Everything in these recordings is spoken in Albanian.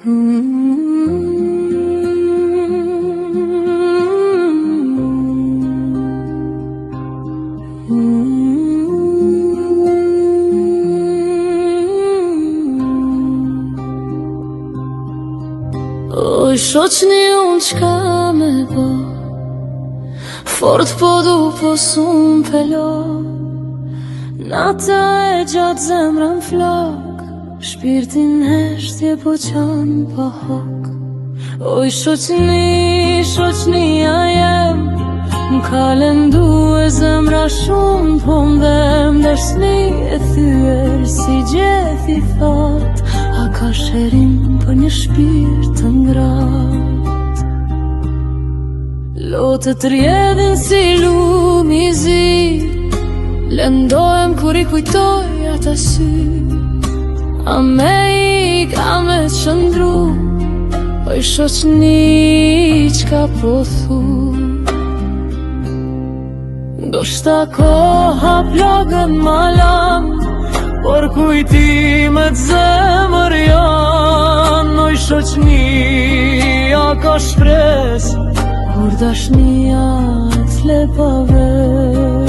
Oj, shoqni unë qka me bo, fort po du po sun pelo, nata e gjatë zemrën flok, shpirtin heshtje po qanë po hok. Oj, shoqni, shoqnia jem, m'ka lëndu e zemra shumë, po m'dhem dashni e thyer si gjethi thot, a ka sherim për një shpirt të ngrat. Lotët rjedhin si lumi zi, lëndohem kur i kujtoj ata sy, a me ik, a me qëndru, oj shoqni qka po thu. Do shta koha plogën malan, por kujtimet zemër janë, oj shoqni a ka shpres, kur dashnia t'le pa vesh.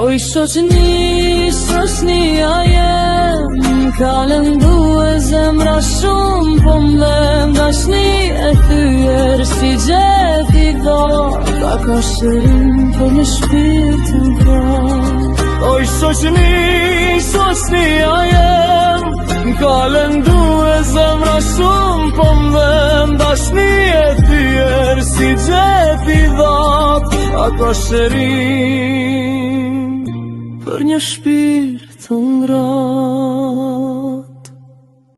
Oj shoqni, shoqnia jem, ka lëndu e zemra shumë, po m'dhem dashni e thyer si gjethi dhot, a ka shërim për një shpirt të ngrat. Oj shoqni, shoqnia jem, m'ka lëndu e zemra shumë, po m'dhem dashni e thyer si gjethi dhot, a ka shërim për një shpirt të ngrat.